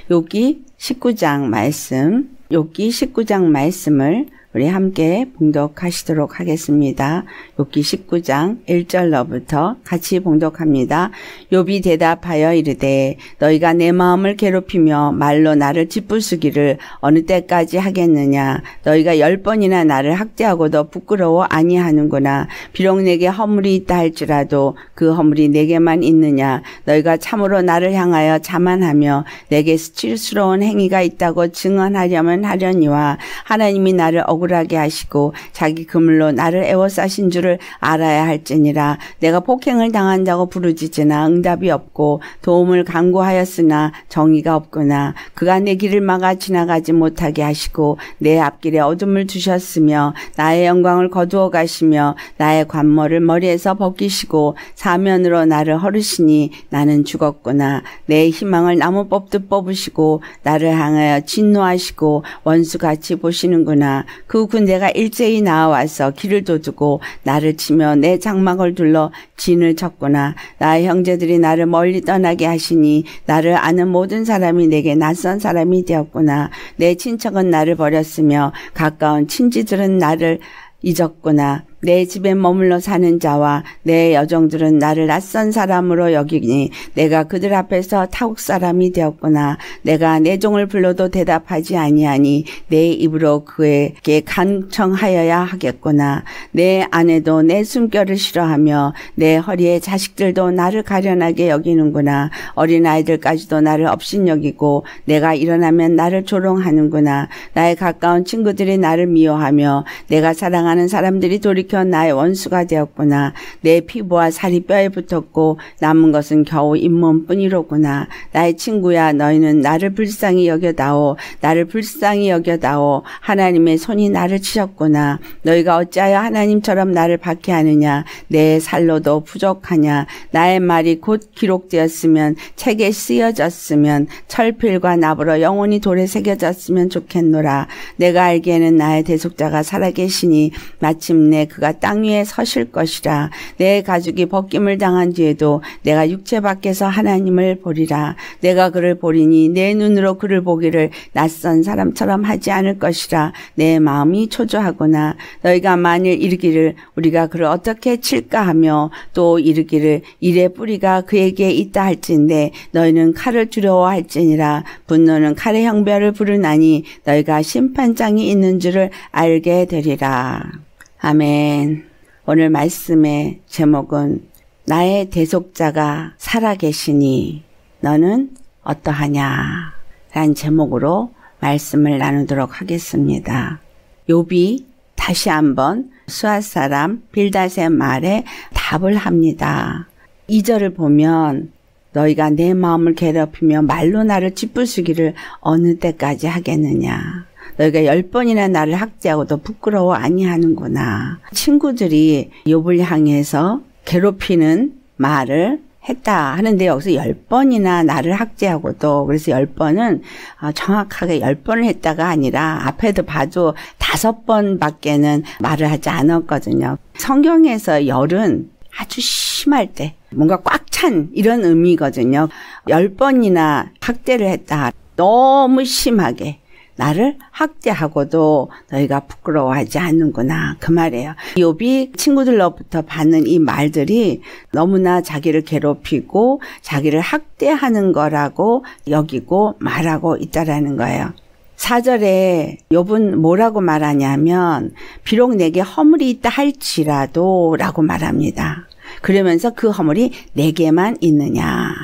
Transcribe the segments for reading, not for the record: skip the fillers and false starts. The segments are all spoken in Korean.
욥기 19장 말씀, 욥기 19장 말씀을 우리 함께 봉독하시도록 하겠습니다. 욥기 19장 1절로부터 같이 봉독합니다. 욥이 대답하여 이르되 너희가 내 마음을 괴롭히며 말로 나를 짓부수기를 어느 때까지 하겠느냐. 너희가 10번이나 나를 학대하고도 부끄러워 아니하는구나. 비록 내게 허물이 있다 할지라도 그 허물이 내게만 있느냐. 너희가 참으로 나를 향하여 자만하며 내게 수치스러운 행위가 있다고 증언하려면 하려니와 하나님이 나를 억울하게 하시고 자기 그물로 나를 애워싸신 줄을 알아야 할지니라. 내가 폭행을 당한다고 부르짖으나 응답이 없고 도움을 간구하였으나 정의가 없구나. 그가 내 길을 막아 지나가지 못하게 하시고 내 앞길에 어둠을 두셨으며 나의 영광을 거두어 가시며 나의 관모를 머리에서 벗기시고 사면으로 나를 허르시니 나는 죽었구나. 내 희망을 나무 뽑듯 뽑으시고 나를 향하여 진노하시고 원수같이 보시는구나. 그 군대가 일제히 나와서 길을 도두고 나를 치며 내 장막을 둘러 진을 쳤구나. 나의 형제들이 나를 멀리 떠나게 하시니 나를 아는 모든 사람이 내게 낯선 사람이 되었구나. 내 친척은 나를 버렸으며 가까운 친지들은 나를 잊었구나. 내 집에 머물러 사는 자와 내 여종들은 나를 낯선 사람으로 여기니 내가 그들 앞에서 타국 사람이 되었구나. 내가 내 종을 불러도 대답하지 아니하니 내 입으로 그에게 간청하여야 하겠구나. 내 아내도 내 숨결을 싫어하며 내 허리에 자식들도 나를 가련하게 여기는구나. 어린아이들까지도 나를 업신여기고 내가 일어나면 나를 조롱하는구나. 나의 가까운 친구들이 나를 미워하며 내가 사랑하는 사람들이 돌이켜 나의 원수가 되었구나. 내 피부와 살이 뼈에 붙었고 남은 것은 겨우 잇몸뿐이로구나. 나의 친구야, 너희는 나를 불쌍히 여겨다오. 나를 불쌍히 여겨다오. 하나님의 손이 나를 치셨구나. 너희가 어찌하여 하나님처럼 나를 박해하느냐. 내 살로도 부족하냐. 나의 말이 곧 기록되었으면 책에 쓰여졌으면 철필과 납으로 영원히 돌에 새겨졌으면 좋겠노라. 내가 알기에는 나의 대속자가 살아계시니 마침내 그가 땅 위에 서실 것이라. 내 가죽이 벗김을 당한 뒤에도 내가 육체 밖에서 하나님을 보리라. 내가 그를 보리니 내 눈으로 그를 보기를 낯선 사람처럼 하지 않을 것이라. 내 마음이 초조하구나. 너희가 만일 이르기를 우리가 그를 어떻게 칠까 하며 또 이르기를 일의 뿌리가 그에게 있다 할진대 너희는 칼을 두려워할지니라. 분노는 칼의 형별을 부르나니 너희가 심판장이 있는 줄을 알게 되리라. 아멘. 오늘 말씀의 제목은 나의 대속자가 살아계시니 너는 어떠하냐 라는 제목으로 말씀을 나누도록 하겠습니다. 욥이 다시 한번 수앗 사람 빌닷의 말에 답을 합니다. 2절을 보면 너희가 내 마음을 괴롭히며 말로 나를 짓부수기를 어느 때까지 하겠느냐. 너희가 10번이나 나를 학대하고도 부끄러워 아니하는구나. 친구들이 욥을 향해서 괴롭히는 말을 했다 하는데 여기서 10번이나 나를 학대하고도 그래서 10번은 정확하게 10번을 했다가 아니라 앞에도 봐도 5번밖에는 말을 하지 않았거든요. 성경에서 열은 아주 심할 때 뭔가 꽉 찬 이런 의미거든요. 10번이나 학대를 했다. 너무 심하게. 나를 학대하고도 너희가 부끄러워하지 않는구나. 그 말이에요. 욥이 친구들로부터 받는 이 말들이 너무나 자기를 괴롭히고 자기를 학대하는 거라고 여기고 말하고 있다라는 거예요. 4절에 욥은 뭐라고 말하냐면 비록 내게 허물이 있다 할지라도 라고 말합니다. 그러면서 그 허물이 내게만 있느냐.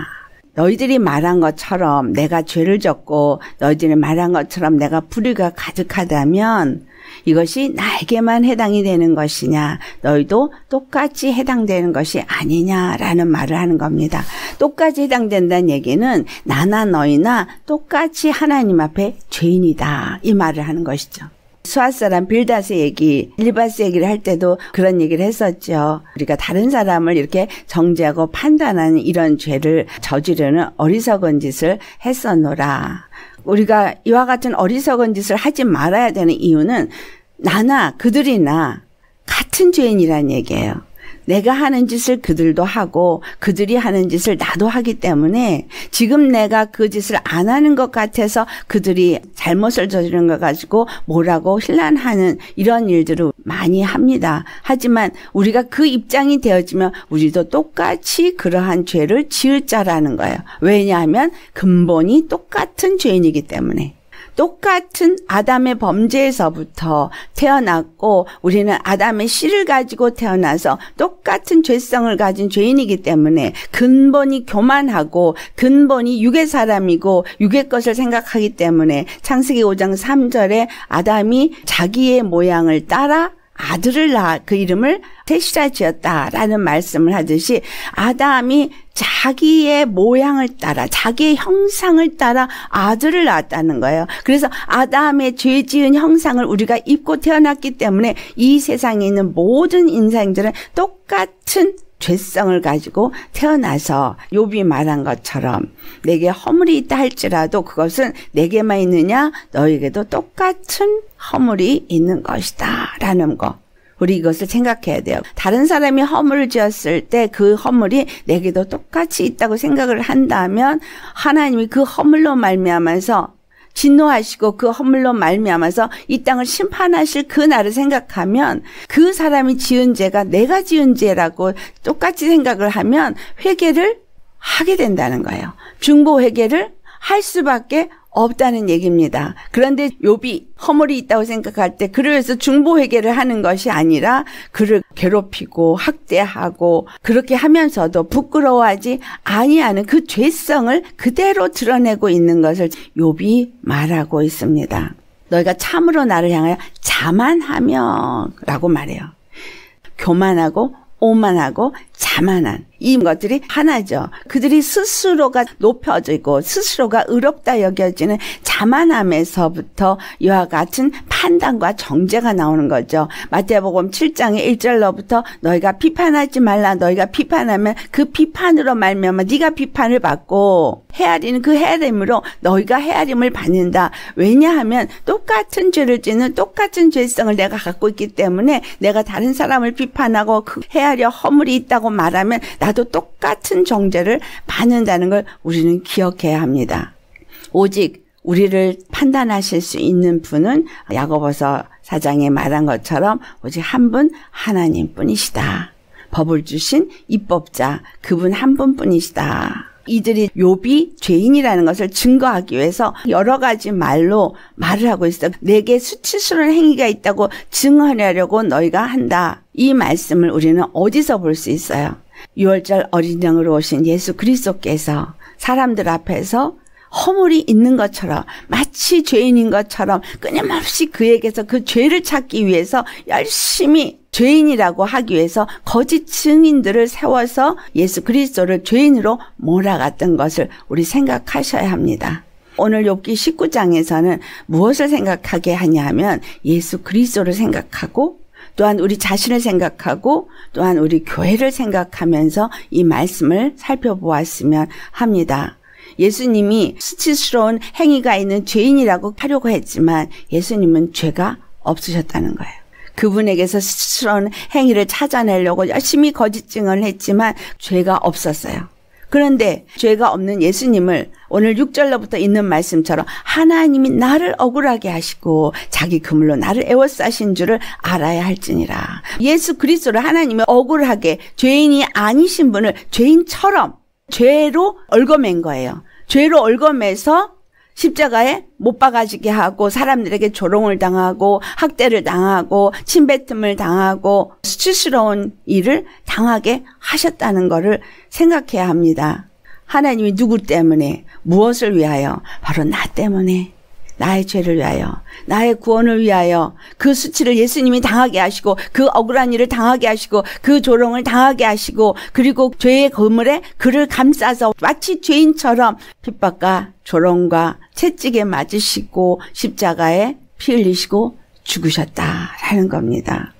너희들이 말한 것처럼 내가 죄를 졌고 너희들이 말한 것처럼 내가 불의가 가득하다면 이것이 나에게만 해당이 되는 것이냐. 너희도 똑같이 해당되는 것이 아니냐라는 말을 하는 겁니다. 똑같이 해당된다는 얘기는 나나 너희나 똑같이 하나님 앞에 죄인이다. 이 말을 하는 것이죠. 수앗 사람 빌닷의 얘기, 엘리바스 얘기를 할 때도 그런 얘기를 했었죠. 우리가 다른 사람을 이렇게 정죄하고 판단하는 이런 죄를 저지르는 어리석은 짓을 했었노라. 우리가 이와 같은 어리석은 짓을 하지 말아야 되는 이유는 나나 그들이나 같은 죄인이라는 얘기예요. 내가 하는 짓을 그들도 하고 그들이 하는 짓을 나도 하기 때문에 지금 내가 그 짓을 안 하는 것 같아서 그들이 잘못을 저지른 거 가지고 뭐라고 힐난하는 이런 일들을 많이 합니다. 하지만 우리가 그 입장이 되어지면 우리도 똑같이 그러한 죄를 지을 자라는 거예요. 왜냐하면 근본이 똑같은 죄인이기 때문에. 똑같은 아담의 범죄에서부터 태어났고 우리는 아담의 씨를 가지고 태어나서 똑같은 죄성을 가진 죄인이기 때문에 근본이 교만하고 근본이 육의 사람이고 육의 것을 생각하기 때문에 창세기 5장 3절에 아담이 자기의 모양을 따라 아들을 낳아 그 이름을 셋이라 지었다라는 말씀을 하듯이 아담이 자기의 모양을 따라 자기의 형상을 따라 아들을 낳았다는 거예요. 그래서 아담의 죄 지은 형상을 우리가 입고 태어났기 때문에 이 세상에 있는 모든 인생들은 똑같은 죄성을 가지고 태어나서 욥이 말한 것처럼 내게 허물이 있다 할지라도 그것은 내게만 있느냐 너에게도 똑같은 허물이 있는 것이다 라는 거. 우리 이것을 생각해야 돼요. 다른 사람이 허물을 지었을 때 그 허물이 내게도 똑같이 있다고 생각을 한다면 하나님이 그 허물로 말미암아서 진노하시고 그 허물로 말미암아서 이 땅을 심판하실 그 날을 생각하면 그 사람이 지은 죄가 내가 지은 죄라고 똑같이 생각을 하면 회개를 하게 된다는 거예요. 중보 회개를 할 수밖에 없다는 얘기입니다. 그런데 욥이 허물이 있다고 생각할 때 그를 위해서 중보 회개를 하는 것이 아니라 그를 괴롭히고 학대하고 그렇게 하면서도 부끄러워하지 아니하는 그 죄성을 그대로 드러내고 있는 것을 욥이 말하고 있습니다. 너희가 참으로 나를 향하여 자만하며 라고 말해요. 교만하고 오만하고 자만한 이 것들이 하나죠. 그들이 스스로가 높여지고 스스로가 의롭다 여겨지는 자만함에서부터 이와 같은 판단과 정죄가 나오는 거죠. 마태복음 7장의 1절로부터 너희가 비판하지 말라. 너희가 비판하면 그 비판으로 말미암아 네가 비판을 받고 헤아리는 그 헤아림으로 너희가 헤아림을 받는다. 왜냐하면 똑같은 죄를 짓는 똑같은 죄성을 내가 갖고 있기 때문에 내가 다른 사람을 비판하고 그 헤아려 허물이 있다고 말하면 나도 똑같은 정죄를 받는다는 걸 우리는 기억해야 합니다. 오직 우리를 판단하실 수 있는 분은 야고보서 4장에 말한 것처럼 오직 한 분 하나님뿐이시다. 법을 주신 입법자 그분 한 분뿐이시다. 이들이 욥이 죄인이라는 것을 증거하기 위해서 여러 가지 말로 말을 하고 있어. 내게 수치스러운 행위가 있다고 증언하려고 너희가 한다. 이 말씀을 우리는 어디서 볼 수 있어요? 6월절 어린 양으로 오신 예수 그리스도께서 사람들 앞에서 허물이 있는 것처럼 마치 죄인인 것처럼 끊임없이 그에게서 그 죄를 찾기 위해서 열심히 죄인이라고 하기 위해서 거짓 증인들을 세워서 예수 그리스도를 죄인으로 몰아갔던 것을 우리 생각하셔야 합니다. 오늘 욥기 19장에서는 무엇을 생각하게 하냐면 예수 그리스도를 생각하고 또한 우리 자신을 생각하고 또한 우리 교회를 생각하면서 이 말씀을 살펴보았으면 합니다. 예수님이 수치스러운 행위가 있는 죄인이라고 하려고 했지만 예수님은 죄가 없으셨다는 거예요. 그분에게서 수치스러운 행위를 찾아내려고 열심히 거짓 증언을 했지만 죄가 없었어요. 그런데 죄가 없는 예수님을 오늘 6절로부터 있는 말씀처럼 하나님이 나를 억울하게 하시고 자기 그물로 나를 애워싸신 줄을 알아야 할지니라. 예수 그리스도를 하나님이 억울하게 죄인이 아니신 분을 죄인처럼 죄로 얽어맨 거예요. 죄로 얽어매서 십자가에 못 박아지게 하고 사람들에게 조롱을 당하고 학대를 당하고 침뱉음을 당하고 수치스러운 일을 당하게 하셨다는 것을 생각해야 합니다. 하나님이 누구 때문에 무엇을 위하여? 바로 나 때문에 나의 죄를 위하여 나의 구원을 위하여 그 수치를 예수님이 당하게 하시고 그 억울한 일을 당하게 하시고 그 조롱을 당하게 하시고 그리고 죄의 그물에 그를 감싸서 마치 죄인처럼 핍박과 조롱과 채찍에 맞으시고 십자가에 피 흘리시고 죽으셨다라는 겁니다.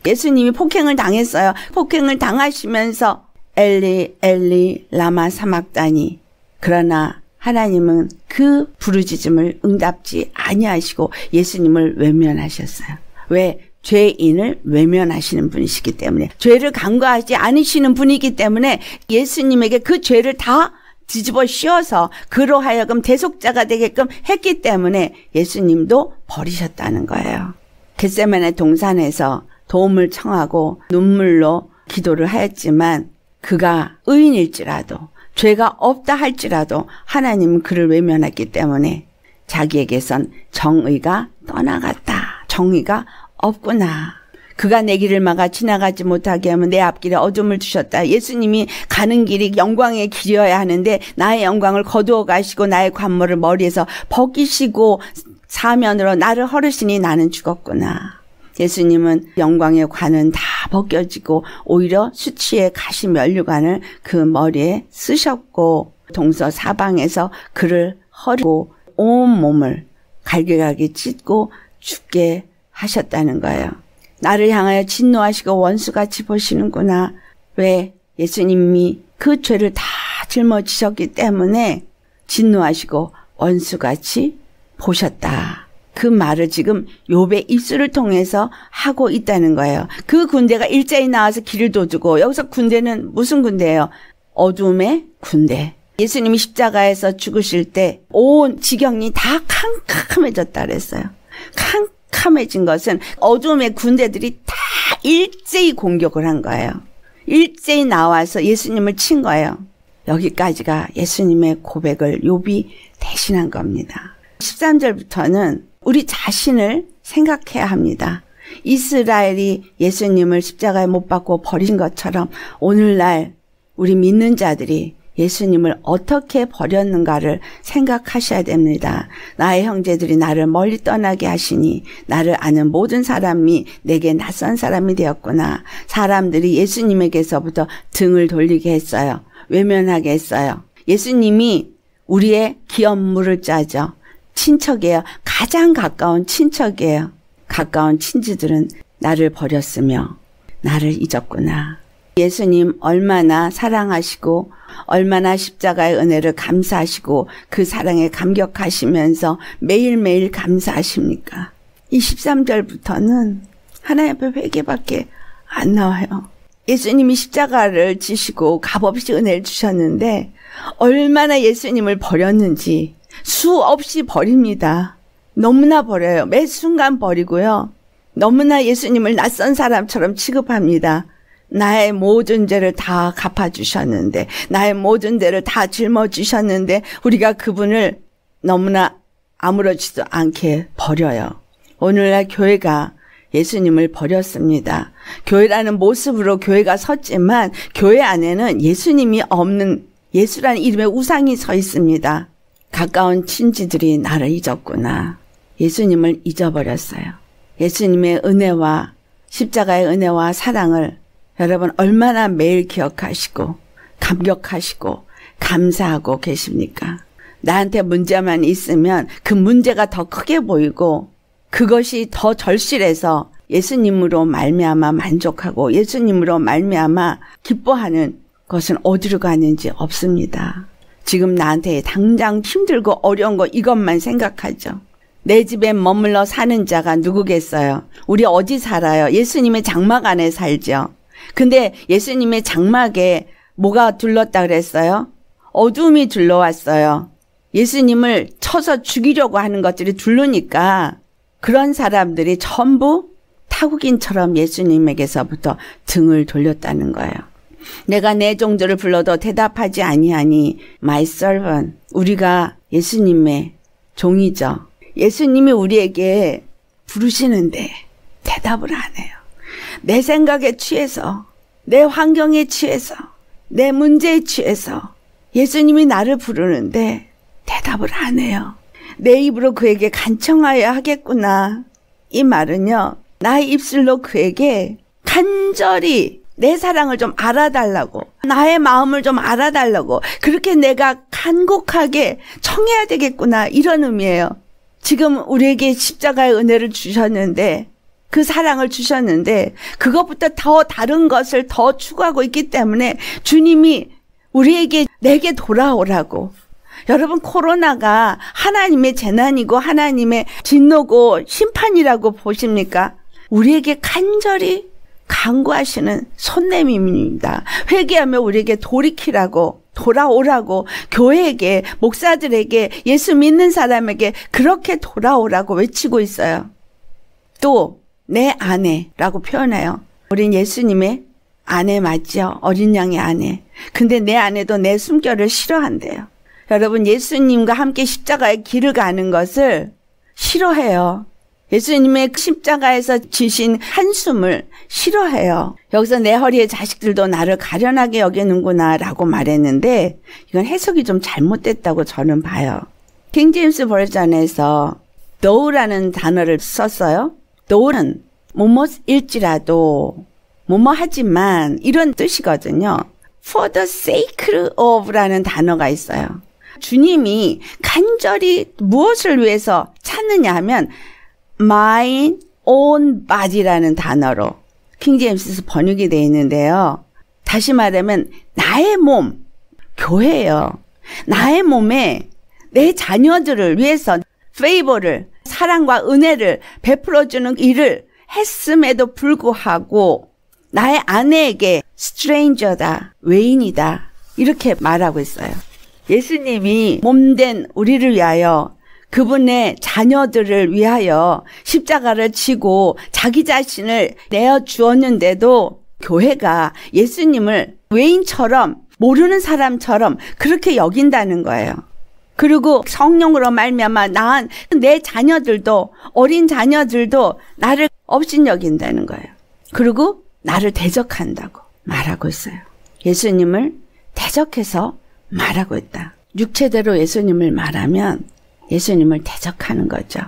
예수님이 폭행을 당했어요. 폭행을 당하시면서 엘리 엘리 라마 사막다니 그러나 하나님은 그 부르짖음을 응답지 아니하시고 예수님을 외면하셨어요. 왜? 죄인을 외면하시는 분이시기 때문에, 죄를 간과하지 않으시는 분이기 때문에 예수님에게 그 죄를 다 뒤집어 씌워서 그로 하여금 대속자가 되게끔 했기 때문에 예수님도 버리셨다는 거예요. 겟세마네 동산에서 도움을 청하고 눈물로 기도를 하였지만 그가 의인일지라도 죄가 없다 할지라도 하나님은 그를 외면했기 때문에 자기에게선 정의가 떠나갔다. 정의가 없구나. 그가 내 길을 막아 지나가지 못하게 하면 내 앞길에 어둠을 두셨다. 예수님이 가는 길이 영광의 길이어야 하는데 나의 영광을 거두어 가시고 나의 관모를 머리에서 벗기시고 사면으로 나를 헐으시니 나는 죽었구나. 예수님은 영광의 관은 다 벗겨지고 오히려 수치의 가시 면류관을 그 머리에 쓰셨고 동서 사방에서 그를 헐고 온 몸을 갈기갈기 찢고 죽게 하셨다는 거예요. 나를 향하여 진노하시고 원수같이 보시는구나. 왜? 예수님이 그 죄를 다 짊어지셨기 때문에 진노하시고 원수같이 보셨다. 그 말을 지금 욥의 입술을 통해서 하고 있다는 거예요. 그 군대가 일제히 나와서 길을 도주고, 여기서 군대는 무슨 군대예요? 어둠의 군대. 예수님이 십자가에서 죽으실 때 온 지경이 다 캄캄해졌다 그랬어요. 캄캄해진 것은 어둠의 군대들이 다 일제히 공격을 한 거예요. 일제히 나와서 예수님을 친 거예요. 여기까지가 예수님의 고백을 욥이 대신한 겁니다. 13절부터는 우리 자신을 생각해야 합니다. 이스라엘이 예수님을 십자가에 못 박고 버린 것처럼 오늘날 우리 믿는 자들이 예수님을 어떻게 버렸는가를 생각하셔야 됩니다. 나의 형제들이 나를 멀리 떠나게 하시니 나를 아는 모든 사람이 내게 낯선 사람이 되었구나. 사람들이 예수님에게서부터 등을 돌리게 했어요. 외면하게 했어요. 예수님이 우리의 기업물을 짜죠. 친척이에요. 가장 가까운 친척이에요. 가까운 친지들은 나를 버렸으며 나를 잊었구나. 예수님 얼마나 사랑하시고 얼마나 십자가의 은혜를 감사하시고 그 사랑에 감격하시면서 매일매일 감사하십니까? 이 13절부터는 하나님 앞에 회개밖에 안 나와요. 예수님이 십자가를 지시고 값없이 은혜를 주셨는데 얼마나 예수님을 버렸는지 수없이 버립니다. 너무나 버려요. 매 순간 버리고요. 너무나 예수님을 낯선 사람처럼 취급합니다. 나의 모든 죄를 다 갚아주셨는데, 나의 모든 죄를 다 짊어지셨는데 우리가 그분을 너무나 아무렇지도 않게 버려요. 오늘날 교회가 예수님을 버렸습니다. 교회라는 모습으로 교회가 섰지만 교회 안에는 예수님이 없는, 예수라는 이름의 우상이 서 있습니다. 가까운 친지들이 나를 잊었구나. 예수님을 잊어버렸어요. 예수님의 은혜와 십자가의 은혜와 사랑을 여러분 얼마나 매일 기억하시고 감격하시고 감사하고 계십니까? 나한테 문제만 있으면 그 문제가 더 크게 보이고 그것이 더 절실해서 예수님으로 말미암아 만족하고 예수님으로 말미암아 기뻐하는 것은 어디로 가는지 없습니다. 지금 나한테 당장 힘들고 어려운 거 이것만 생각하죠. 내 집에 머물러 사는 자가 누구겠어요? 우리 어디 살아요? 예수님의 장막 안에 살죠. 근데 예수님의 장막에 뭐가 둘렀다 그랬어요? 어둠이 둘러왔어요. 예수님을 쳐서 죽이려고 하는 것들이 둘르니까 그런 사람들이 전부 타국인처럼 예수님에게서부터 등을 돌렸다는 거예요. 내가 내 종들을 불러도 대답하지 아니하니 my servant. 우리가 예수님의 종이죠. 예수님이 우리에게 부르시는데 대답을 안 해요. 내 생각에 취해서, 내 환경에 취해서, 내 문제에 취해서 예수님이 나를 부르는데 대답을 안 해요. 내 입으로 그에게 간청하여야 하겠구나. 이 말은요, 나의 입술로 그에게 간절히 내 사랑을 좀 알아달라고, 나의 마음을 좀 알아달라고, 그렇게 내가 간곡하게 청해야 되겠구나, 이런 의미예요. 지금 우리에게 십자가의 은혜를 주셨는데, 그 사랑을 주셨는데 그것보다 더 다른 것을 더 추구하고 있기 때문에 주님이 우리에게 내게 돌아오라고. 여러분, 코로나가 하나님의 재난이고 하나님의 진노고 심판이라고 보십니까? 우리에게 간절히 간구하시는 손내밈입니다. 회개하며 우리에게 돌이키라고, 돌아오라고, 교회에게, 목사들에게, 예수 믿는 사람에게 그렇게 돌아오라고 외치고 있어요. 또 내 아내라고 표현해요. 우린 예수님의 아내 맞죠? 어린 양의 아내. 근데 내 아내도 내 숨결을 싫어한대요. 여러분, 예수님과 함께 십자가의 길을 가는 것을 싫어해요. 예수님의 십자가에서 지신 한숨을 싫어해요. 여기서 내 허리의 자식들도 나를 가련하게 여기는구나 라고 말했는데 이건 해석이 좀 잘못됐다고 저는 봐요. 킹 제임스 버전에서 though라는 단어를 썼어요. though는 뭐뭐일지라도 뭐뭐하지만 이런 뜻이거든요. for the sake of라는 단어가 있어요. 주님이 간절히 무엇을 위해서 찾느냐 하면 my own body라는 단어로 킹제임스에서 번역이 되어 있는데요. 다시 말하면 나의 몸, 교회예요. 나의 몸에 내 자녀들을 위해서 페이버를, 사랑과 은혜를 베풀어주는 일을 했음에도 불구하고 나의 아내에게 스트레인저다, 외인이다 이렇게 말하고 있어요. 예수님이 몸된 우리를 위하여 그분의 자녀들을 위하여 십자가를 지고 자기 자신을 내어 주었는데도 교회가 예수님을 외인처럼 모르는 사람처럼 그렇게 여긴다는 거예요. 그리고 성령으로 말미암아 낳은 내 자녀들도 어린 자녀들도 나를 업신여긴다는 거예요. 그리고 나를 대적한다고 말하고 있어요. 예수님을 대적해서 말하고 있다. 육체대로 예수님을 말하면 예수님을 대적하는 거죠.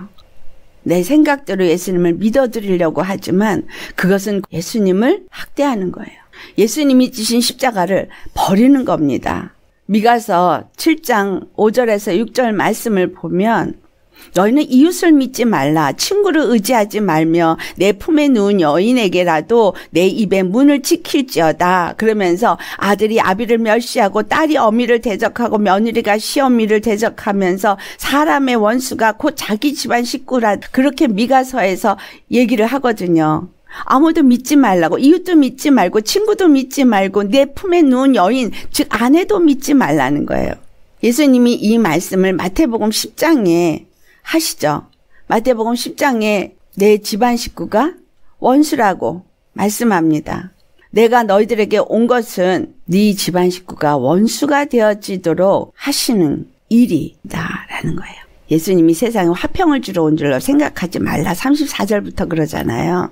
내 생각대로 예수님을 믿어드리려고 하지만 그것은 예수님을 학대하는 거예요. 예수님이 지신 십자가를 버리는 겁니다. 미가서 7장 5절에서 6절 말씀을 보면 너희는 이웃을 믿지 말라. 친구를 의지하지 말며 내 품에 누운 여인에게라도 내 입의 문을 지킬지어다. 그러면서 아들이 아비를 멸시하고 딸이 어미를 대적하고 며느리가 시어미를 대적하면서 사람의 원수가 곧 자기 집안 식구라 그렇게 미가서에서 얘기를 하거든요. 아무도 믿지 말라고, 이웃도 믿지 말고 친구도 믿지 말고 내 품에 누운 여인 즉 아내도 믿지 말라는 거예요. 예수님이 이 말씀을 마태복음 10장에 하시죠. 마태복음 10장에 내 집안 식구가 원수라고 말씀합니다. 내가 너희들에게 온 것은 네 집안 식구가 원수가 되어지도록 하시는 일이다라는 거예요. 예수님이 세상에 화평을 주러 온 줄로 생각하지 말라. 34절부터 그러잖아요.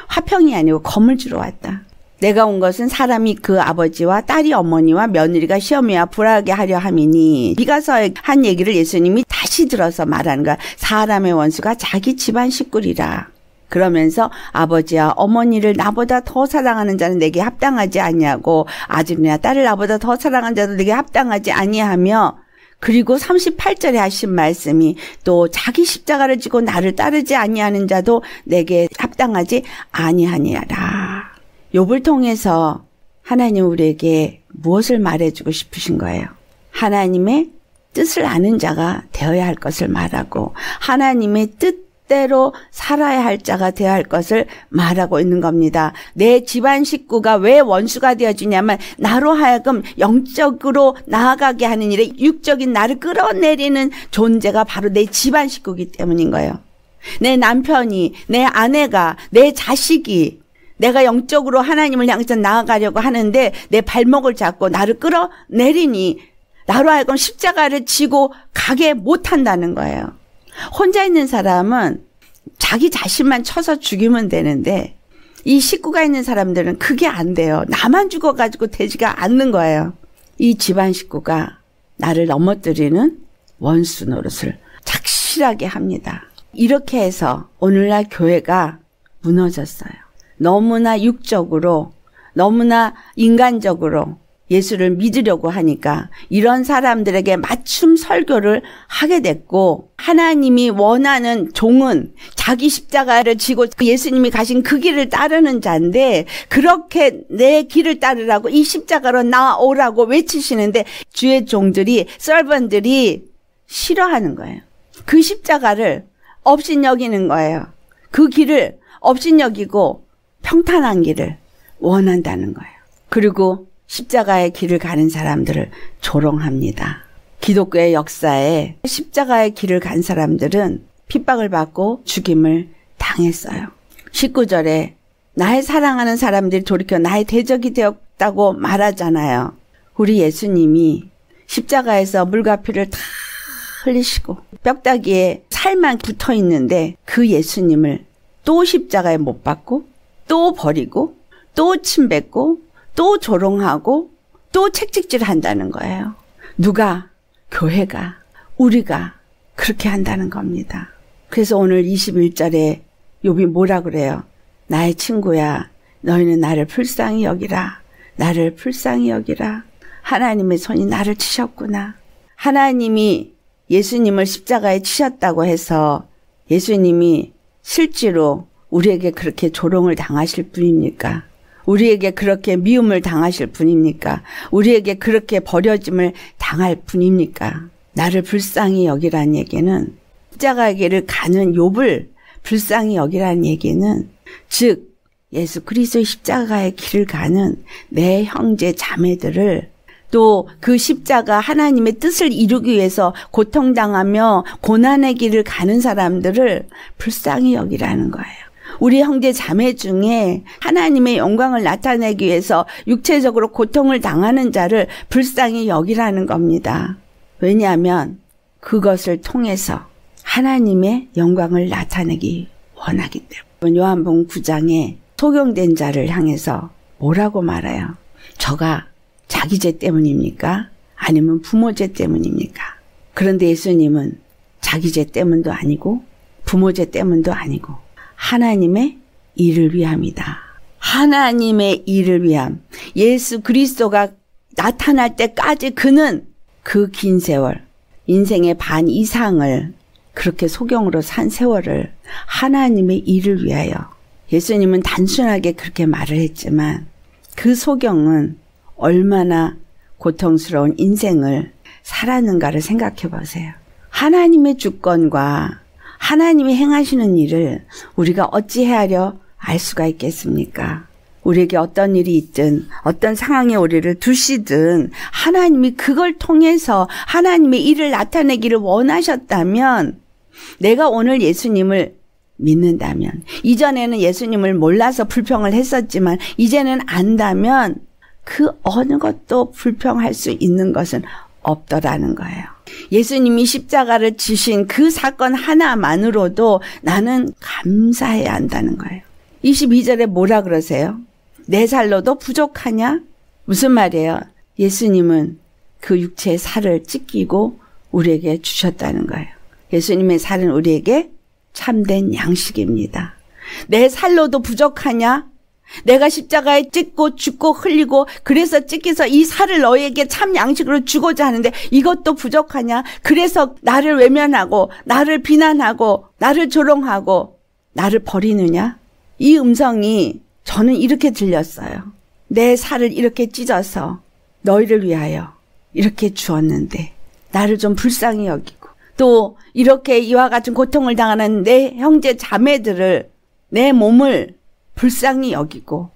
화평이 아니고 검을 주러 왔다. 내가 온 것은 사람이 그 아버지와 딸이 어머니와 며느리가 시어미와 불화하게 하려 함이니. 미가서에 한 얘기를 예수님이 다시 들어서 말하는 거야. 사람의 원수가 자기 집안 식구리라. 그러면서 아버지와 어머니를 나보다 더 사랑하는 자는 내게 합당하지 아니하고 아들이나 딸을 나보다 더 사랑하는 자도 내게 합당하지 아니하며 그리고 38절에 하신 말씀이 또 자기 십자가를 지고 나를 따르지 아니하는 자도 내게 합당하지 아니하니라. 욥을 통해서 하나님 우리에게 무엇을 말해주고 싶으신 거예요? 하나님의 뜻을 아는 자가 되어야 할 것을 말하고 하나님의 뜻대로 살아야 할 자가 되어야 할 것을 말하고 있는 겁니다. 내 집안 식구가 왜 원수가 되어주냐면 나로 하여금 영적으로 나아가게 하는 일에 육적인 나를 끌어내리는 존재가 바로 내 집안 식구이기 때문인 거예요. 내 남편이, 내 아내가, 내 자식이 내가 영적으로 하나님을 향해서 나아가려고 하는데 내 발목을 잡고 나를 끌어내리니 나로 하여금 십자가를 지고 가게 못한다는 거예요. 혼자 있는 사람은 자기 자신만 쳐서 죽이면 되는데 이 식구가 있는 사람들은 그게 안 돼요. 나만 죽어가지고 되지가 않는 거예요. 이 집안 식구가 나를 넘어뜨리는 원수 노릇을 착실하게 합니다. 이렇게 해서 오늘날 교회가 무너졌어요. 너무나 육적으로, 너무나 인간적으로 예수를 믿으려고 하니까 이런 사람들에게 맞춤 설교를 하게 됐고 하나님이 원하는 종은 자기 십자가를 지고 예수님이 가신 그 길을 따르는 자인데 그렇게 내 길을 따르라고 이 십자가로 나오라고 외치시는데 주의 종들이, 서번들이 싫어하는 거예요. 그 십자가를 업신여기는 거예요. 그 길을 업신여기고 평탄한 길을 원한다는 거예요. 그리고 십자가의 길을 가는 사람들을 조롱합니다. 기독교의 역사에 십자가의 길을 간 사람들은 핍박을 받고 죽임을 당했어요. 19절에 나의 사랑하는 사람들이 돌이켜 나의 대적이 되었다고 말하잖아요. 우리 예수님이 십자가에서 물과 피를 다 흘리시고 뼈다귀에 살만 붙어 있는데 그 예수님을 또 십자가에 못 박고 또 버리고 또 침뱉고 또 조롱하고 또 책찍질한다는 거예요. 누가? 교회가, 우리가 그렇게 한다는 겁니다. 그래서 오늘 21절에 욥이 뭐라 그래요? 나의 친구야, 너희는 나를 불쌍히 여기라. 나를 불쌍히 여기라. 하나님의 손이 나를 치셨구나. 하나님이 예수님을 십자가에 치셨다고 해서 예수님이 실제로 우리에게 그렇게 조롱을 당하실 분입니까? 우리에게 그렇게 미움을 당하실 분입니까? 우리에게 그렇게 버려짐을 당할 분입니까? 나를 불쌍히 여기라는 얘기는, 십자가의 길을 가는 욥을 불쌍히 여기라는 얘기는, 즉 예수 그리스도의 십자가의 길을 가는 내 형제 자매들을, 또 그 십자가 하나님의 뜻을 이루기 위해서 고통당하며 고난의 길을 가는 사람들을 불쌍히 여기라는 거예요. 우리 형제 자매 중에 하나님의 영광을 나타내기 위해서 육체적으로 고통을 당하는 자를 불쌍히 여기라는 겁니다. 왜냐하면 그것을 통해서 하나님의 영광을 나타내기 원하기 때문에. 요한복음 9장에 소경된 자를 향해서 뭐라고 말해요? 저가 자기 죄 때문입니까? 아니면 부모 죄 때문입니까? 그런데 예수님은 자기 죄 때문도 아니고 부모 죄 때문도 아니고 하나님의 일을 위함이다. 하나님의 일을 위함. 예수 그리스도가 나타날 때까지 그는 그 긴 세월, 인생의 반 이상을 그렇게 소경으로 산 세월을 하나님의 일을 위하여. 예수님은 단순하게 그렇게 말을 했지만 그 소경은 얼마나 고통스러운 인생을 살았는가를 생각해 보세요. 하나님의 주권과 하나님이 행하시는 일을 우리가 어찌 헤아려 알 수가 있겠습니까? 우리에게 어떤 일이 있든 어떤 상황에 우리를 두시든 하나님이 그걸 통해서 하나님의 일을 나타내기를 원하셨다면, 내가 오늘 예수님을 믿는다면, 이전에는 예수님을 몰라서 불평을 했었지만 이제는 안다면 그 어느 것도 불평할 수 있는 것은 없더라는 거예요. 예수님이 십자가를 지신 그 사건 하나만으로도 나는 감사해야 한다는 거예요. 22절에 뭐라 그러세요? 내 살로도 부족하냐? 무슨 말이에요? 예수님은 그 육체의 살을 찢기고 우리에게 주셨다는 거예요. 예수님의 살은 우리에게 참된 양식입니다. 내 살로도 부족하냐? 내가 십자가에 찢고 죽고 흘리고 그래서 찢겨서 이 살을 너에게 참 양식으로 주고자 하는데 이것도 부족하냐? 그래서 나를 외면하고 나를 비난하고 나를 조롱하고 나를 버리느냐? 이 음성이 저는 이렇게 들렸어요. 내 살을 이렇게 찢어서 너희를 위하여 이렇게 주었는데 나를 좀 불쌍히 여기고, 또 이렇게 이와 같은 고통을 당하는 내 형제 자매들을, 내 몸을 불쌍히 여기고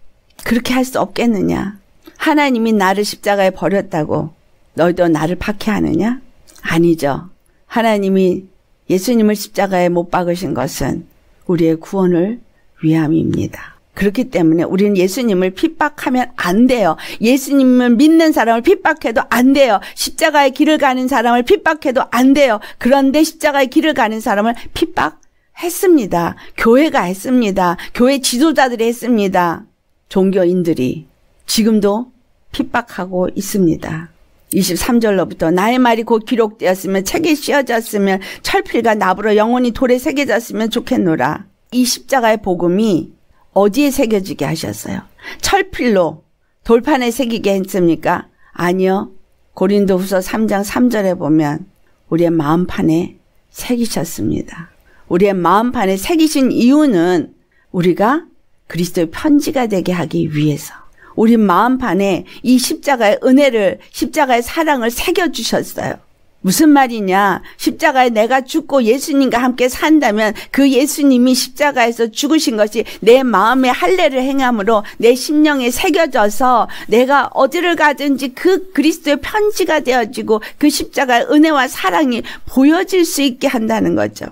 그렇게 할 수 없겠느냐? 하나님이 나를 십자가에 버렸다고 너희도 나를 박해하느냐? 아니죠. 하나님이 예수님을 십자가에 못 박으신 것은 우리의 구원을 위함입니다. 그렇기 때문에 우리는 예수님을 핍박하면 안 돼요. 예수님을 믿는 사람을 핍박해도 안 돼요. 십자가의 길을 가는 사람을 핍박해도 안 돼요. 그런데 십자가의 길을 가는 사람을 핍박했습니다. 교회가 했습니다. 교회 지도자들이 했습니다. 종교인들이 지금도 핍박하고 있습니다. 23절로부터 나의 말이 곧 기록되었으면 책에 씌어졌으면 철필과 나부로 영원히 돌에 새겨졌으면 좋겠노라. 이 십자가의 복음이 어디에 새겨지게 하셨어요? 철필로 돌판에 새기게 했습니까? 아니요. 고린도후서 3장 3절에 보면 우리의 마음판에 새기셨습니다. 우리의 마음판에 새기신 이유는 우리가 그리스도의 편지가 되게 하기 위해서, 우리 마음판에 이 십자가의 은혜를, 십자가의 사랑을 새겨주셨어요. 무슨 말이냐? 십자가에 내가 죽고 예수님과 함께 산다면 그 예수님이 십자가에서 죽으신 것이 내 마음에 할례를 행함으로 내 심령에 새겨져서 내가 어디를 가든지 그 그리스도의 편지가 되어지고 그 십자가의 은혜와 사랑이 보여질 수 있게 한다는 거죠.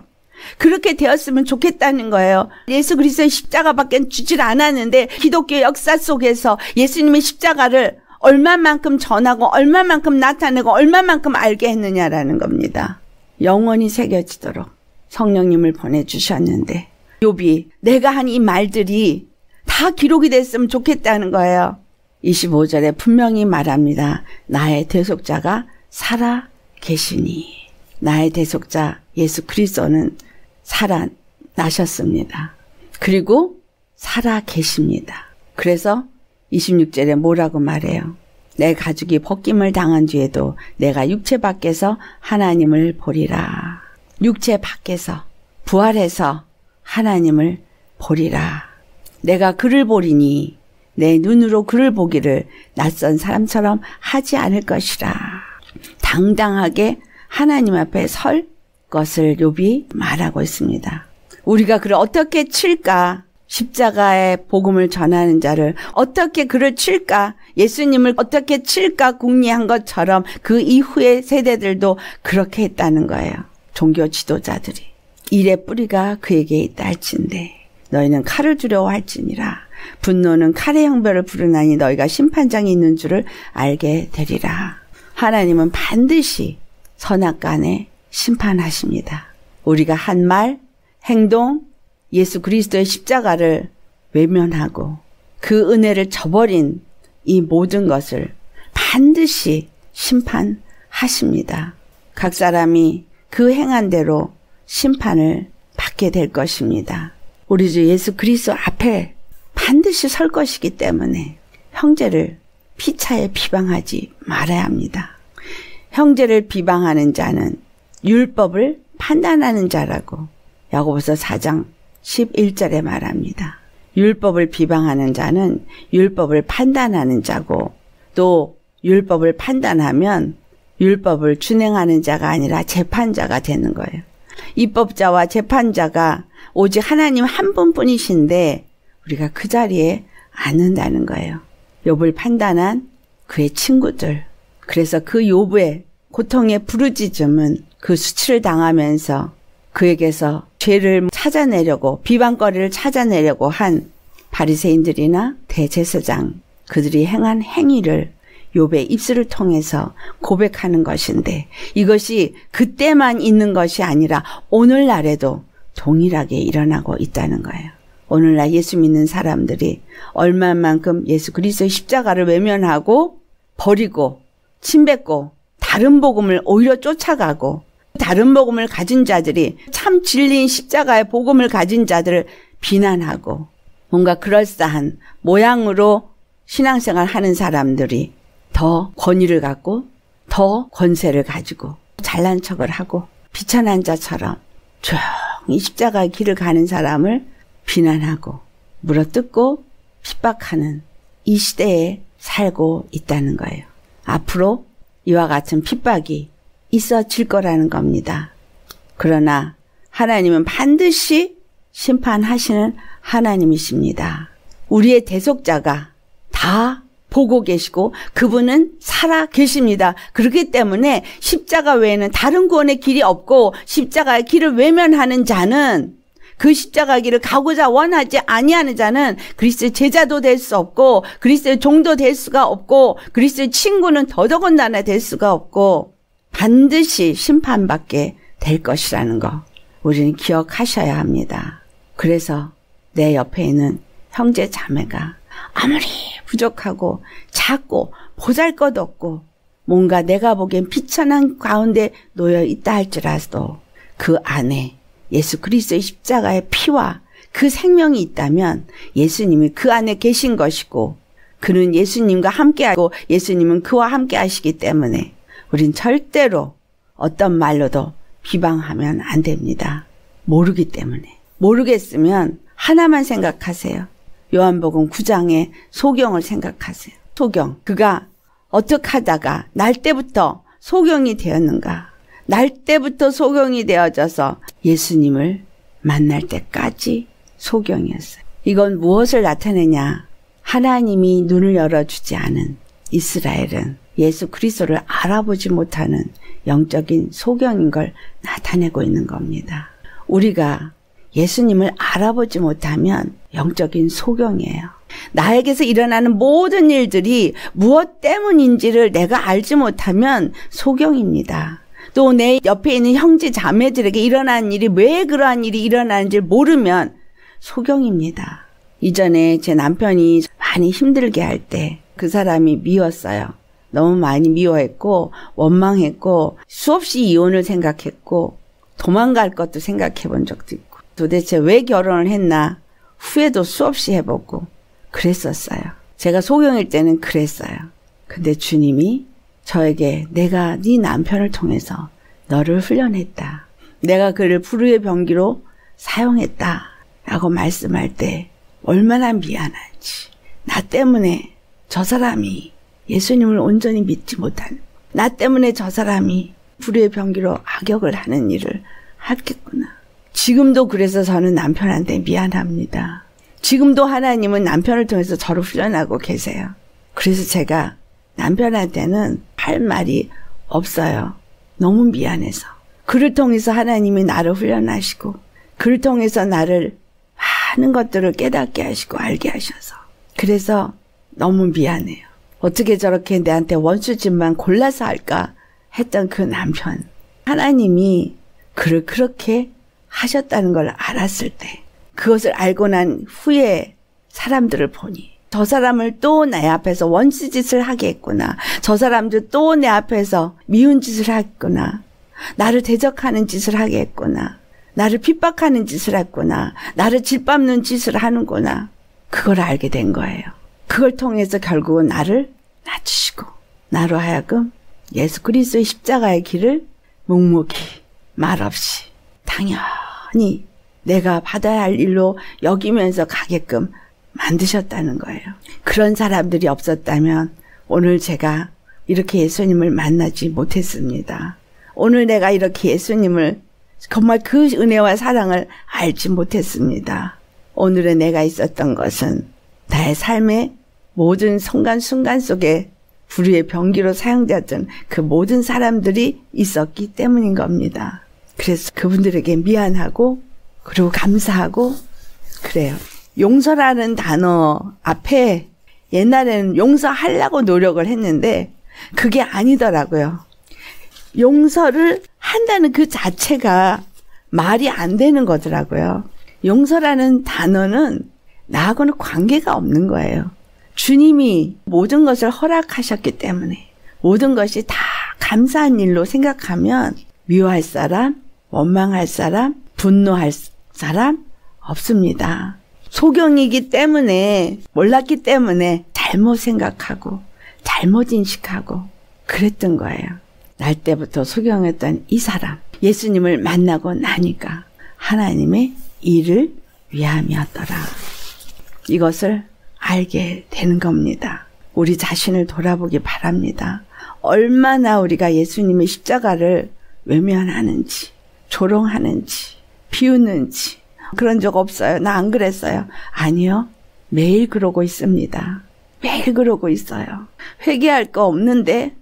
그렇게 되었으면 좋겠다는 거예요. 예수 그리스도의 십자가밖에 주질 않았는데 기독교 역사 속에서 예수님의 십자가를 얼마만큼 전하고 얼마만큼 나타내고 얼마만큼 알게 했느냐라는 겁니다. 영원히 새겨지도록 성령님을 보내주셨는데 욥이 내가 한 이 말들이 다 기록이 됐으면 좋겠다는 거예요. 25절에 분명히 말합니다. 나의 대속자가 살아 계시니. 나의 대속자 예수 그리스도는 살아나셨습니다. 그리고 살아 계십니다. 그래서 26절에 뭐라고 말해요? 내 가죽이 벗김을 당한 뒤에도 내가 육체 밖에서 하나님을 보리라. 육체 밖에서 부활해서 하나님을 보리라. 내가 그를 보리니 내 눈으로 그를 보기를 낯선 사람처럼 하지 않을 것이라. 당당하게 하나님 앞에 설 것을 욥이 말하고 있습니다. 우리가 그를 어떻게 칠까? 십자가의 복음을 전하는 자를 어떻게 그를 칠까? 예수님을 어떻게 칠까? 궁리한 것처럼 그 이후의 세대들도 그렇게 했다는 거예요. 종교 지도자들이. 일의 뿌리가 그에게 있다 할진대 너희는 칼을 두려워할지니라. 분노는 칼의 형벌을 부르나니 너희가 심판장이 있는 줄을 알게 되리라. 하나님은 반드시 선악간에 심판하십니다. 우리가 한 말, 행동, 예수 그리스도의 십자가를 외면하고 그 은혜를 저버린 이 모든 것을 반드시 심판하십니다. 각 사람이 그 행한 대로 심판을 받게 될 것입니다. 우리 주 예수 그리스도 앞에 반드시 설 것이기 때문에 형제를 피차에 비방하지 말아야 합니다. 형제를 비방하는 자는 율법을 판단하는 자라고 야고보서 4장 11절에 말합니다. 율법을 비방하는 자는 율법을 판단하는 자고 또 율법을 판단하면 율법을 준행하는 자가 아니라 재판자가 되는 거예요. 입법자와 재판자가 오직 하나님 한 분뿐이신데 우리가 그 자리에 앉는다는 거예요. 욥을 판단한 그의 친구들. 그래서 그 욥의 고통의 부르짖음은 그 수치를 당하면서 그에게서 죄를 찾아내려고 비방거리를 찾아내려고 한 바리새인들이나 대제사장 그들이 행한 행위를 욥의 입술을 통해서 고백하는 것인데 이것이 그때만 있는 것이 아니라 오늘날에도 동일하게 일어나고 있다는 거예요. 오늘날 예수 믿는 사람들이 얼마만큼 예수 그리스도의 십자가를 외면하고 버리고 침뱉고 다른 복음을 오히려 쫓아가고 다른 복음을 가진 자들이 참 진리인 십자가의 복음을 가진 자들을 비난하고 뭔가 그럴싸한 모양으로 신앙생활 하는 사람들이 더 권위를 갖고 더 권세를 가지고 잘난 척을 하고 비천한 자처럼 조용히 십자가의 길을 가는 사람을 비난하고 물어뜯고 핍박하는 이 시대에 살고 있다는 거예요. 앞으로 이와 같은 핍박이 있어질 거라는 겁니다. 그러나 하나님은 반드시 심판하시는 하나님이십니다. 우리의 대속자가 다 보고 계시고 그분은 살아 계십니다. 그렇기 때문에 십자가 외에는 다른 구원의 길이 없고 십자가의 길을 외면하는 자는 그 십자가 길을 가고자 원하지 아니하는 자는 그리스도의 제자도 될 수 없고 그리스도의 종도 될 수가 없고 그리스도의 친구는 더더군다나 될 수가 없고 반드시 심판받게 될 것이라는 거 우리는 기억하셔야 합니다. 그래서 내 옆에 있는 형제 자매가 아무리 부족하고 작고 보잘것없고 뭔가 내가 보기엔 비천한 가운데 놓여 있다 할지라도 그 안에 예수 그리스도의 십자가의 피와 그 생명이 있다면 예수님이 그 안에 계신 것이고 그는 예수님과 함께하고 예수님은 그와 함께 하시기 때문에 우린 절대로 어떤 말로도 비방하면 안 됩니다. 모르기 때문에. 모르겠으면 하나만 생각하세요. 요한복음 9장의 소경을 생각하세요. 소경. 그가 어떻게 하다가 날 때부터 소경이 되었는가. 날 때부터 소경이 되어져서 예수님을 만날 때까지 소경이었어요. 이건 무엇을 나타내냐? 하나님이 눈을 열어주지 않은 이스라엘은 예수 그리스도를 알아보지 못하는 영적인 소경인 걸 나타내고 있는 겁니다. 우리가 예수님을 알아보지 못하면 영적인 소경이에요. 나에게서 일어나는 모든 일들이 무엇 때문인지를 내가 알지 못하면 소경입니다. 또 내 옆에 있는 형제 자매들에게 일어난 일이 왜 그러한 일이 일어나는지 모르면 소경입니다. 이전에 제 남편이 많이 힘들게 할 때 그 사람이 미웠어요. 너무 많이 미워했고 원망했고 수없이 이혼을 생각했고 도망갈 것도 생각해 본 적도 있고 도대체 왜 결혼을 했나 후회도 수없이 해보고 그랬었어요. 제가 소경일 때는 그랬어요. 근데 주님이 저에게 내가 네 남편을 통해서 너를 훈련했다. 내가 그를 불의의 병기로 사용했다. 라고 말씀할 때 얼마나 미안한지. 나 때문에 저 사람이 예수님을 온전히 믿지 못하는, 나 때문에 저 사람이 불의의 병기로 악역을 하는 일을 하겠구나. 지금도 그래서 저는 남편한테 미안합니다. 지금도 하나님은 남편을 통해서 저를 훈련하고 계세요. 그래서 제가 남편한테는 할 말이 없어요. 너무 미안해서. 그를 통해서 하나님이 나를 훈련하시고 그를 통해서 나를 많은 것들을 깨닫게 하시고 알게 하셔서 그래서 너무 미안해요. 어떻게 저렇게 내한테 원수짓만 골라서 할까 했던 그 남편. 하나님이 그를 그렇게 하셨다는 걸 알았을 때 그것을 알고 난 후에 사람들을 보니 저 사람을 또 내 앞에서 원수짓을 하게 했구나. 저 사람도 또 내 앞에서 미운 짓을 했구나. 나를 대적하는 짓을 하게 했구나. 나를 핍박하는 짓을 했구나. 나를 짓밟는 짓을 하는구나. 그걸 알게 된 거예요. 그걸 통해서 결국은 나를 낮추시고 나로 하여금 예수 그리스도의 십자가의 길을 묵묵히 말없이 당연히 내가 받아야 할 일로 여기면서 가게끔 만드셨다는 거예요. 그런 사람들이 없었다면 오늘 제가 이렇게 예수님을 만나지 못했습니다. 오늘 내가 이렇게 예수님을 정말 그 은혜와 사랑을 알지 못했습니다. 오늘의 내가 있었던 것은 나의 삶의 모든 순간순간 속에 불의의 병기로 사용되었던 그 모든 사람들이 있었기 때문인 겁니다. 그래서 그분들에게 미안하고 그리고 감사하고 그래요. 용서라는 단어 앞에 옛날에는 용서하려고 노력을 했는데 그게 아니더라고요. 용서를 한다는 그 자체가 말이 안 되는 거더라고요. 용서라는 단어는 나하고는 관계가 없는 거예요. 주님이 모든 것을 허락하셨기 때문에 모든 것이 다 감사한 일로 생각하면 미워할 사람, 원망할 사람, 분노할 사람 없습니다. 소경이기 때문에 몰랐기 때문에 잘못 생각하고 잘못 인식하고 그랬던 거예요. 날 때부터 소경했던 이 사람 예수님을 만나고 나니까 하나님의 일을 위함이었더라. 이것을 알게 되는 겁니다. 우리 자신을 돌아보기 바랍니다. 얼마나 우리가 예수님의 십자가를 외면하는지 조롱하는지 비웃는지 그런 적 없어요. 나 안 그랬어요. 아니요. 매일 그러고 있습니다. 매일 그러고 있어요. 회개할 거 없는데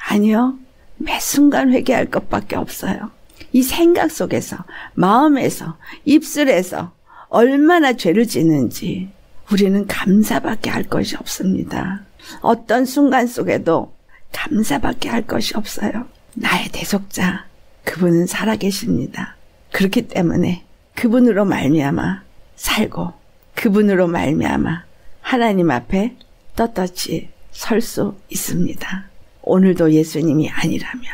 아니요. 매 순간 회개할 것밖에 없어요. 이 생각 속에서 마음에서 입술에서 얼마나 죄를 짓는지 우리는 감사밖에 할 것이 없습니다. 어떤 순간 속에도 감사밖에 할 것이 없어요. 나의 대속자 그분은 살아계십니다. 그렇기 때문에 그분으로 말미암아 살고 그분으로 말미암아 하나님 앞에 떳떳이 설 수 있습니다. 오늘도 예수님이 아니라면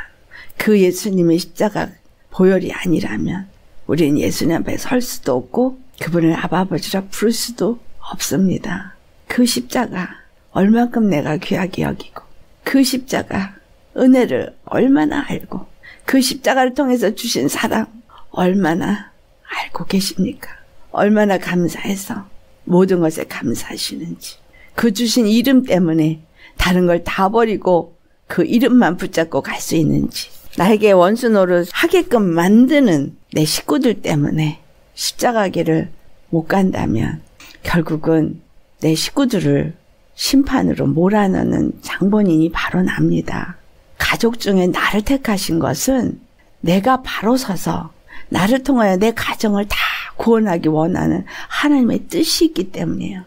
그 예수님의 십자가 보혈이 아니라면 우리는 예수님 앞에 설 수도 없고 그분을 아버지라 부를 수도 없습니다. 그 십자가 얼만큼 내가 귀하게 여기고 그 십자가 은혜를 얼마나 알고 그 십자가를 통해서 주신 사랑 얼마나 알고 계십니까? 얼마나 감사해서 모든 것에 감사하시는지 그 주신 이름 때문에 다른 걸 다 버리고 그 이름만 붙잡고 갈 수 있는지 나에게 원수 노릇 하게끔 만드는 내 식구들 때문에 십자가 길을 못 간다면 결국은 내 식구들을 심판으로 몰아넣는 장본인이 바로 납니다. 가족 중에 나를 택하신 것은 내가 바로 서서 나를 통하여 내 가정을 다 구원하기 원하는 하나님의 뜻이 있기 때문이에요.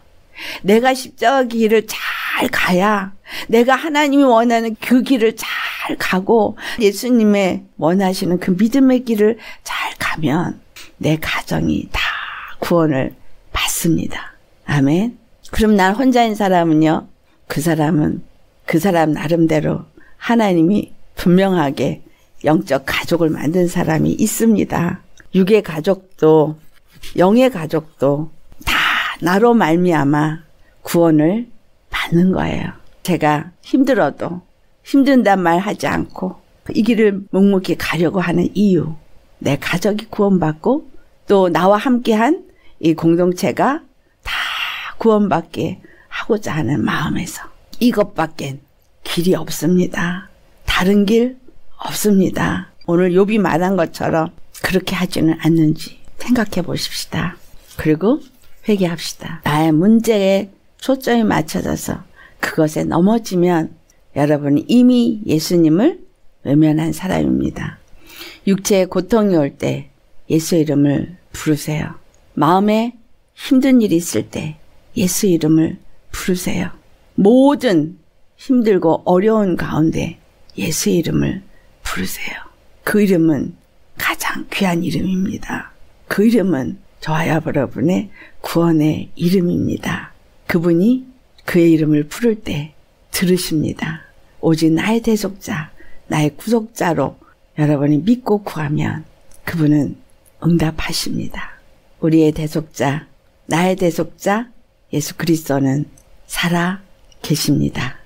내가 십자가 길을 잘 가야 내가 하나님이 원하는 그 길을 잘 가고 예수님의 원하시는 그 믿음의 길을 잘 가면 내 가정이 다 구원을 받습니다. 아멘. 그럼 난 혼자인 사람은요? 그 사람은 그 사람 나름대로 하나님이 분명하게 영적 가족을 만든 사람이 있습니다. 육의 가족도 영의 가족도 다 나로 말미암아 구원을 받는 거예요. 제가 힘들어도 힘든단 말 하지 않고 이 길을 묵묵히 가려고 하는 이유, 내 가족이 구원받고 또 나와 함께한 이 공동체가 다 구원받게 하고자 하는 마음에서 이것밖엔 길이 없습니다. 다른 길 없습니다. 오늘 욥이 말한 것처럼 그렇게 하지는 않는지 생각해 보십시다. 그리고 회개합시다. 나의 문제에 초점이 맞춰져서 그것에 넘어지면 여러분은 이미 예수님을 외면한 사람입니다. 육체에 고통이 올 때 예수 이름을 부르세요. 마음에 힘든 일이 있을 때 예수 이름을 부르세요. 모든 힘들고 어려운 가운데 예수 이름을 부르세요. 그 이름은 가장 귀한 이름입니다. 그 이름은 저와 여러분의 구원의 이름입니다. 그분이 그의 이름을 부를 때 들으십니다. 오직 나의 대속자, 나의 구속자로 여러분이 믿고 구하면 그분은 응답하십니다. 우리의 대속자, 나의 대속자 예수 그리스도는 살아 계십니다.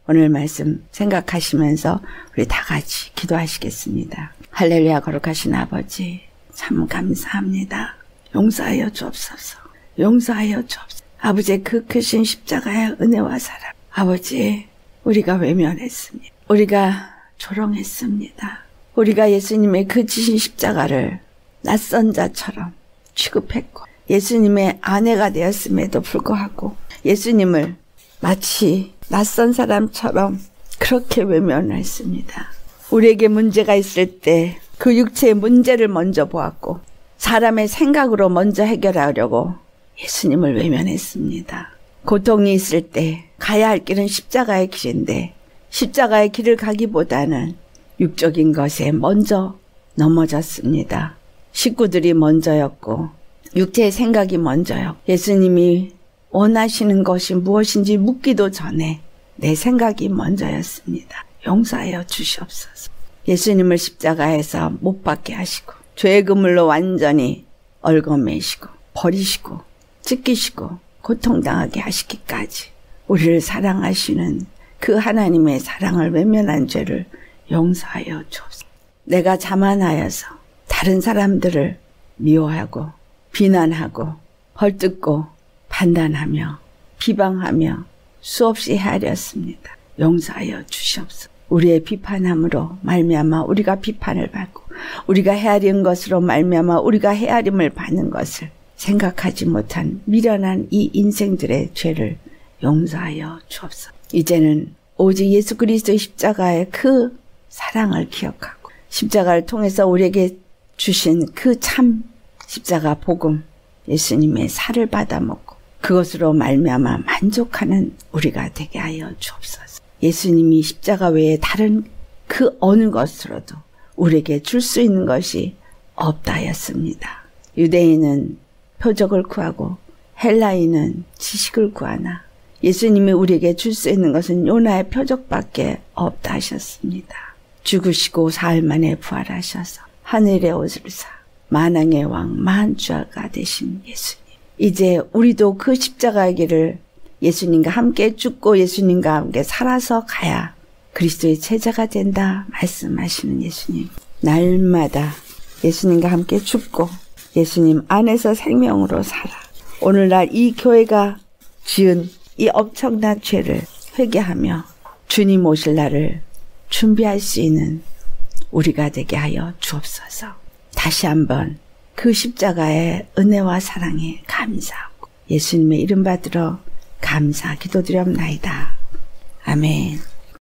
오늘 말씀 생각하시면서 우리 다 같이 기도하시겠습니다. 할렐루야. 거룩하신 아버지 참 감사합니다. 용서하여 주옵소서. 용서하여 주옵소서. 아버지의 그 크신 십자가의 은혜와 사랑, 아버지 우리가 외면했습니다. 우리가 조롱했습니다. 우리가 예수님의 그 지신 십자가를 낯선 자처럼 취급했고 예수님의 아내가 되었음에도 불구하고 예수님을 마치 낯선 사람처럼 그렇게 외면했습니다. 우리에게 문제가 있을 때 그 육체의 문제를 먼저 보았고 사람의 생각으로 먼저 해결하려고 예수님을 외면했습니다. 고통이 있을 때 가야 할 길은 십자가의 길인데 십자가의 길을 가기보다는 육적인 것에 먼저 넘어졌습니다. 식구들이 먼저였고 육체의 생각이 먼저였고 예수님이 원하시는 것이 무엇인지 묻기도 전에 내 생각이 먼저였습니다. 용서하여 주시옵소서. 예수님을 십자가에서 못 박게 하시고 죄의 그물로 완전히 얽어매시고 버리시고 찢기시고 고통당하게 하시기까지 우리를 사랑하시는 그 하나님의 사랑을 외면한 죄를 용서하여 주옵소서. 내가 자만하여서 다른 사람들을 미워하고 비난하고 헐뜯고 판단하며 비방하며 수없이 헤아렸습니다. 용서하여 주시옵소서. 우리의 비판함으로 말미암아 우리가 비판을 받고 우리가 헤아린 것으로 말미암아 우리가 헤아림을 받는 것을 생각하지 못한 미련한 이 인생들의 죄를 용서하여 주옵소서. 이제는 오직 예수 그리스도의 십자가의 그 사랑을 기억하고 십자가를 통해서 우리에게 주신 그 참 십자가 복음, 예수님의 살을 받아먹고 그것으로 말미암아 만족하는 우리가 되게 하여 주옵소서. 예수님이 십자가 외에 다른 그 어느 것으로도 우리에게 줄 수 있는 것이 없다 하였습니다. 유대인은 표적을 구하고 헬라인은 지식을 구하나 예수님이 우리에게 줄 수 있는 것은 요나의 표적밖에 없다 하셨습니다. 죽으시고 사흘 만에 부활하셔서 하늘의 옷을 사 만왕의 왕 만주아가 되신 예수님. 이제 우리도 그 십자가의 길을 예수님과 함께 죽고 예수님과 함께 살아서 가야 그리스도의 제자가 된다 말씀하시는 예수님. 날마다 예수님과 함께 죽고 예수님 안에서 생명으로 살아 오늘날 이 교회가 지은 이 엄청난 죄를 회개하며 주님 오실 날을 준비할 수 있는 우리가 되게 하여 주옵소서. 다시 한번 그 십자가의 은혜와 사랑에 감사하고 예수님의 이름 받들어 감사 기도드렸나이다. 아멘.